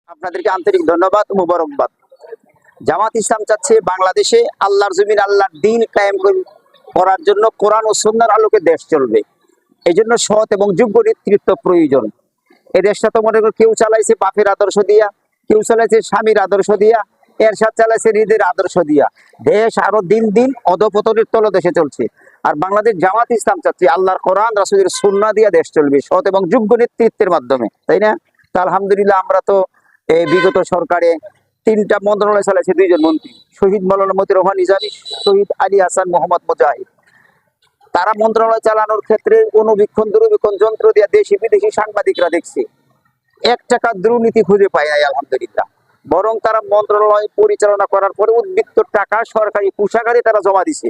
আপনাদেরকে আন্তরিক ধন্যবাদ ও মোবারকবাদ। জামাত ইসলাম চাচ্ছে বাংলাদেশে আল্লাহর জমিন আল্লাহর দ্বীন কায়েম করার জন্য কোরআন ও সুন্নাহর আলোকে দেশ চলবে। এই জন্য সৎ এবং যোগ্য নেতৃত্ব প্রয়োজন। এই দেশটা তো মনে করি কেউ চালাইছে বাপের আদর্শ দিয়া, কেউ চালাইছে স্বামীর আদর্শ দিয়া, এরশাদ চালাইছে নিজের আদর্শ দিয়া। দেশ আরো দিন দিন অধপতনের তলদেশে চলছে। আর বাংলাদেশ জামাত ইসলাম চাচ্ছে আল্লাহর কোরআন রাসূলের সুন্নাহ দিয়া দেশ চলবে, সৎ এবং যোগ্য নেতৃত্বের মাধ্যমে, তাই না? তা আলহামদুলিল্লাহ আমরা তো এই বিগত সরকারে 3টা মন্ত্রণালয় চালাইছে 2জন মন্ত্রী, শহীদ মাওলানা মতিউর রহমান নিজামী, শহীদ আলী হাসান মোহাম্মদ মুজাহিদ। তারা মন্ত্রণালয় চালানোর ক্ষেত্রে অনুবীক্ষণ দূরবীক্ষণ যন্ত্র দিয়ে দেশি বিদেশি সাংবাদিকরা দেখছে, 1 টাকা দুর্নীতি খুঁজে পায় নাই আলহামদুলিল্লাহ। বরং তারা মন্ত্রণালয় পরিচালনা করার পরে উদ্বৃত্ত টাকা সরকারি কোষাগারে তারা জমা দিছে।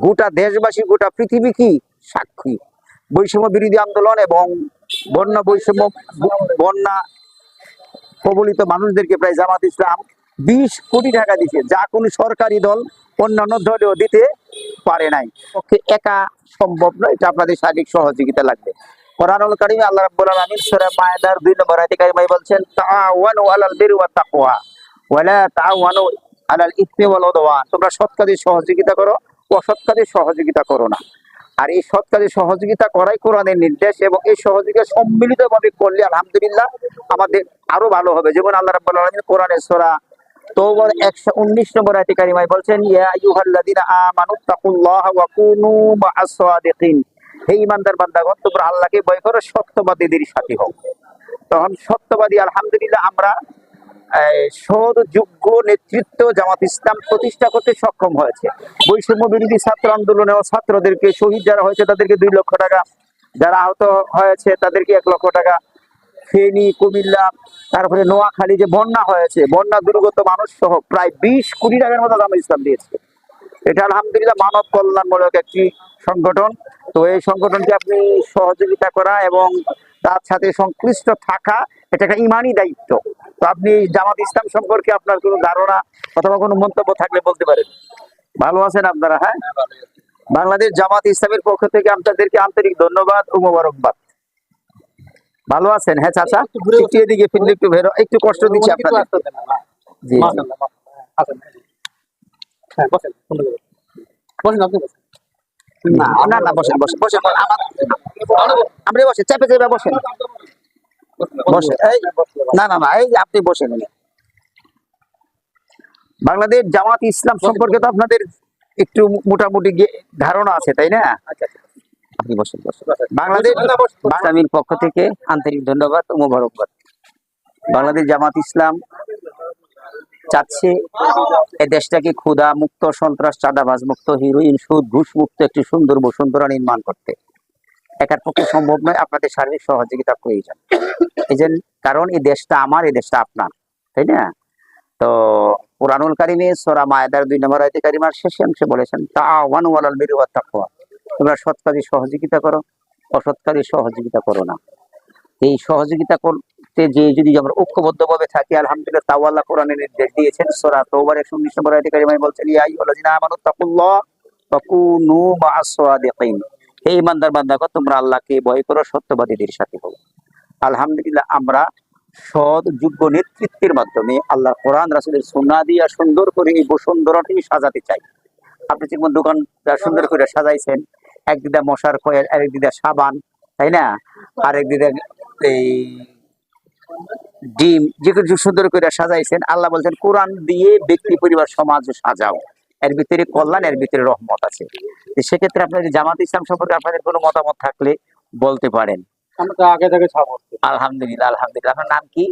গোটা দেশবাসী, গোটা পৃথিবী কি সাক্ষী। বৈষম্য বিরোধী আন্দোলন এবং বন্যা কবলিত মানুষদেরকে প্রায় জামাত ইসলাম 20 কোটি টাকা দিচ্ছে, যা কোনো সরকারি দল অন্যান্য দলেও দিতে পারে নাই। পক্ষে একা সম্ভব নয়, এটা আপনাদের সার্বিক সহযোগিতা লাগবে। কোরআনুল কারীমে আল্লাহ রাব্বুল আলামিন সূরা মায়েদার 2 নম্বর আয়াতে কারিমায় বলছেন, তাআওয়ানু আলাল বিররি ওয়াত তাকওয়া ওয়ালা তাআওয়ানু আলাল ইসমি ওয়াল উদওয়ান। তোমরা সৎ কাজে সহযোগিতা করো, অসৎ কাজে সহযোগিতা করো না। আর এই সৎ কাজে সহযোগিতা করাই কোরআনের নির্দেশ, এবং এই সহযোগিতা সম্মিলিতভাবে করলে আলহামদুলিল্লাহ আমাদের আরো ভালো হবে। যেমন আল্লাহ রাব্বুল আলামিন কোরআনের সূরা তওবার 119 নম্বর আয়াতে কারিমায় বলছেন, ইয়া আইয়ুহাল্লাযীনা আমানুত্তাকুল্লাহা ওয়া কুনু মা'আস সাদিকিন। হে ঈমানদার বান্দাগণ, তোমরা আল্লাহকে ভয় করো, সত্যবাদীদের সাথী হও। তখন সত্যবাদী আলহামদুলিল্লাহ আমরা সৎ যোগ্য নেতৃত্ব জামাত ইসলাম প্রতিষ্ঠা করতে সক্ষম হয়েছে। বৈষম্য বিরোধী ছাত্র আন্দোলনে ছাত্রদেরকে, শহীদ যারা হয়েছে তাদেরকে 2 লক্ষ টাকা, যারা আহত হয়েছে তাদেরকে 1 লক্ষ টাকা, ফেনী, কুমিল্লা, তারপরে নোয়াখালী যে বন্যা হয়েছে, বন্যা দুর্গত মানুষ সহ প্রায় 20 কোটি টাকার মতো জামাত ইসলাম দিয়েছে। এটা আলহামদুলিল্লাহ মানব কল্যাণমূলক একটি সংগঠন। তো এই সংগঠনকে আপনি সহযোগিতা করা এবং তার সাথে সংশ্লিষ্ট থাকা, এটা একটা ইমানি দায়িত্ব। তো আপনি জামাত ইসলাম সম্পর্কে আপনার কোনো ধারণা অথবা কোনো মন্তব্য থাকলে বলতে পারেন। ভালো আছেন আপনারা? হ্যাঁ, বাংলাদেশ জামাত ইসলামের পক্ষ থেকে আপনাদেরকে আন্তরিক ধন্যবাদ ও মোবারকবাদ। ভালো আছেন? হ্যাঁ চাচা, একটু এদিকে ফিরলে একটু বেরো, একটু কষ্ট দিচ্ছি আপনাদের। জি না না না, বসেন বসেন বসেন, আপনি বসেন, চেপে চেপে বসেন বসেন। এই না না না, এই যে আপনি বসেন। বাংলাদেশ জামাত ইসলাম সম্পর্কে তো আপনাদের একটু মোটামুটি ধারণা আছে, তাই না? আপনি বসেন বসেন। বাংলাদেশ ইসলামের পক্ষ থেকে আন্তরিক ধন্যবাদ ও মোবারকবাদ। বাংলাদেশ জামাত ইসলাম চাচ্ছে এই দেশটাকে ক্ষুধা মুক্ত, সন্ত্রাস চাঁদাবাজ মুক্ত, হিরোইন সুদ ঘুষ মুক্ত একটি সুন্দর বসুন্ধরা নির্মাণ করতে। একার পক্ষে সম্ভব নয়, আপনাদের সার্বিক সহযোগিতা প্রয়োজন। এই যে কারণ এই দেশটা আমার, এই দেশটা আপনার, তাই না? তো কোরআনুল কারীমে সূরা মায়েদার 2 নম্বর আয়াতে কারিমার শেষ অংশে বলেছেন, তাআওয়ানু আলাল বিররি ওয়াত তাকওয়া। তোমরা সৎ কাজে সহযোগিতা করো, অসৎ কাজে সহযোগিতা করো না। এই সহযোগিতা করতে যে যদি আমরা ঐক্যবদ্ধভাবে থাকি, আলহামদুলিল্লাহ তাও আল্লাহ কোরআনে নির্দেশ দিয়েছেন। সূরা তওবার 119 নম্বর আয়াতে কারিমায় বলছেন, ইয়া আইয়ুহাল্লাযীনা আমানুত্তাকুল্লাহ ওয়া কুনু মা'আস সাদিকিন। হে ঈমানদার বান্দাগণ, তোমরা আল্লাহকে ভয় করো, সত্যবাদীদের সাথে হও। আলহামদুলিল্লাহ আমরা সৎ যোগ্য নেতৃত্বের মাধ্যমে আল্লাহ কোরআন রাসূলের সুন্নাহ দিয়ে সুন্দর করে এই বসুন্ধরাটি সাজাতে চাই। আপনি যেমন দোকানটা সুন্দর করে সাজাইছেন, একদিকে মশার কয়েল, আরেকদিকে সাবান, তাই না? আরেকদিকে এই ডিম, যেগুলো সুন্দর করে সাজাইছেন। আল্লাহ বলছেন কোরআন দিয়ে ব্যক্তি, পরিবার, সমাজ সাজাও, এর ভিতরে কল্যাণ, এর ভিতরে রহমত আছে। সেক্ষেত্রে আপনাদের জামাত ইসলাম সম্পর্কে আপনাদের কোনো মতামত থাকলে বলতে পারেন। আমরা তো আগে থেকে ছাড়বো। আলহামদুলিল্লাহ আলহামদুলিল্লাহ। আপনার নাম কি?